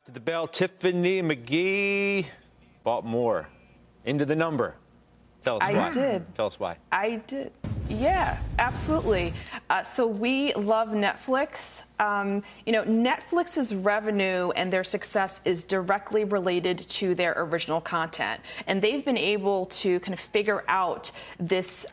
To the bell, Tiffany McGhee bought more. Into the number. Tell us why. I did. Tell us why. I did. Yeah, absolutely. So we love Netflix. Netflix's revenue and their success is directly related to their original content. And they've been able to kind of figure out this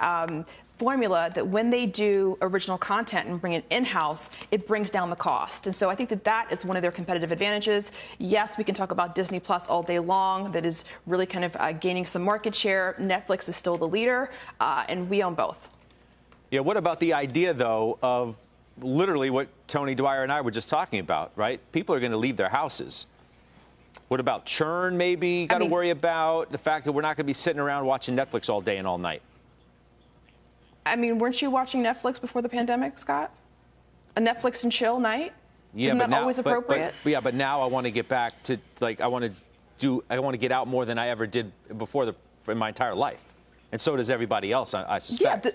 formula that when they do original content and bring it in-house, it brings down the cost. And so I think that that is one of their competitive advantages. Yes, we can talk about Disney Plus all day long. That is really kind of gaining some market share. Netflix is still the leader, and we own both. Yeah, what about the idea, though, of literally what Tony Dwyer and I were just talking about, right? People are going to leave their houses. What about churn, maybe? Got to worry about the fact that we're not going to be sitting around watching Netflix all day and all night. I mean, weren't you watching Netflix before the pandemic, Scott? A Netflix and chill night? Yeah, Isn't but that now, always appropriate? But now I want to get back to, like, I want to get out more than I ever did before in my entire life. And so does everybody else, I suspect. Yeah,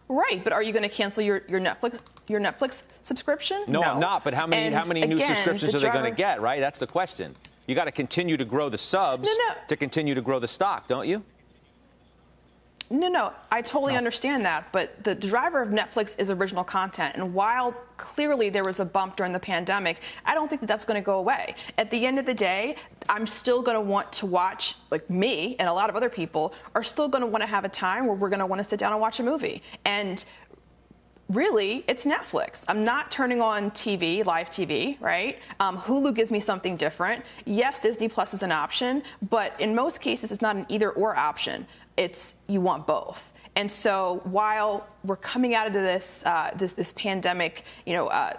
right, but are you going to cancel your Netflix subscription? No, I'm not. But how many new subscriptions are they going to get, right? That's the question. You got to continue to grow the subs to continue to grow the stock, don't you? No, I totally understand that, but the driver of Netflix is original content, and while clearly there was a bump during the pandemic, I don't think that that's going to go away. At the end of the day, I'm still going to want to watch, like me and a lot of other people are still going to want to have a time where we're going to want to sit down and watch a movie. And really, it's Netflix. I'm not turning on TV, live TV, right? Hulu gives me something different. Yes, Disney Plus is an option, but in most cases, it's not an either-or option. It's you want both. And so while we're coming out of this this pandemic,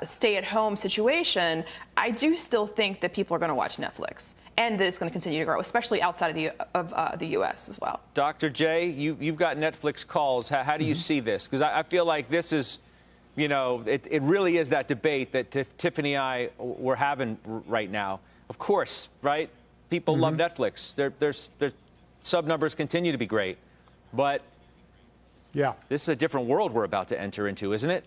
stay-at-home situation, I do still think that people are going to watch Netflix and that it's going to continue to grow, especially outside of the U.S. as well. Dr. J, you've got Netflix calls. How do you see this? Because I feel like this is, it really is that debate that Tiffany and I were having right now. Of course, right? People love Netflix. Their sub numbers continue to be great. But yeah, this is a different world we're about to enter into, isn't it?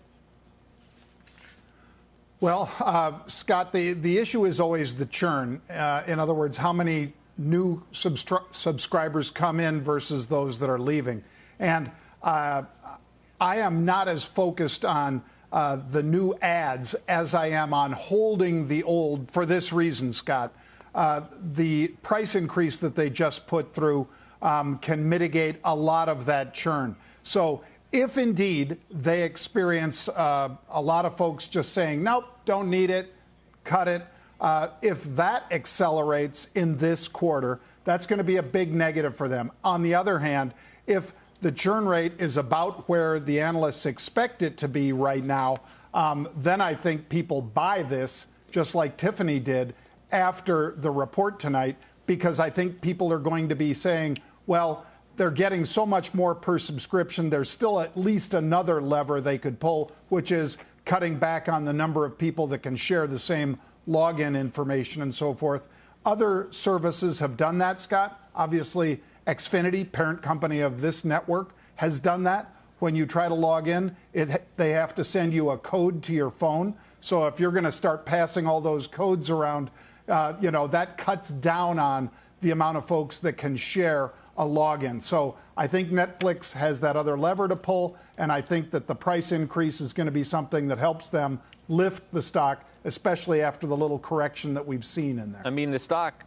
Well, Scott, the issue is always the churn. In other words, how many new subscribers come in versus those that are leaving. And I am not as focused on the new ads as I am on holding the old for this reason, Scott. The price increase that they just put through can mitigate a lot of that churn. So if indeed they experience a lot of folks just saying, nope, don't need it, cut it, if that accelerates in this quarter, that's going to be a big negative for them. On the other hand, if the churn rate is about where the analysts expect it to be right now, then I think people buy this, just like Tiffany did, after the report tonight, because I think people are going to be saying, well, they're getting so much more per subscription. There's still at least another lever they could pull, which is cutting back on the number of people that can share the same login information and so forth. Other services have done that, Scott. Obviously, Xfinity, parent company of this network, has done that. When you try to log in, they have to send you a code to your phone. So if you're going to start passing all those codes around, that cuts down on the amount of folks that can share a login. So I think Netflix has that other lever to pull, and I think that the price increase is going to be something that helps them lift the stock, especially after the little correction that we've seen in there. I mean, the stock,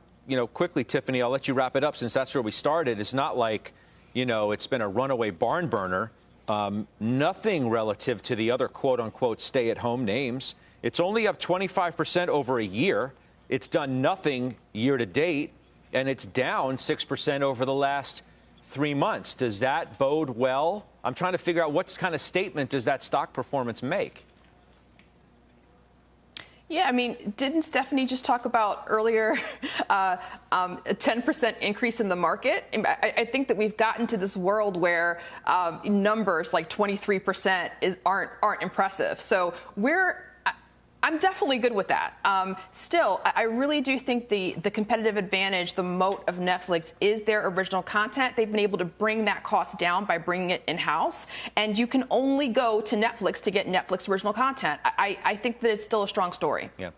quickly, Tiffany, I'll let you wrap it up since that's where we started. It's not like, it's been a runaway barn burner. Nothing relative to the other quote-unquote stay-at-home names. It's only up 25% over a year. It's done nothing year to date, and it's down 6% over the last 3 months. Does that bode well? I'm trying to figure out what kind of statement does that stock performance make? Yeah, I mean, didn't Stephanie just talk about earlier a 10% increase in the market? I think that we've gotten to this world where numbers like 23% aren't impressive. So I'm definitely good with that. Still, I really do think the competitive advantage, the moat of Netflix is their original content. They've been able to bring that cost down by bringing it in-house. And you can only go to Netflix to get Netflix original content. I think that it's still a strong story. Yeah.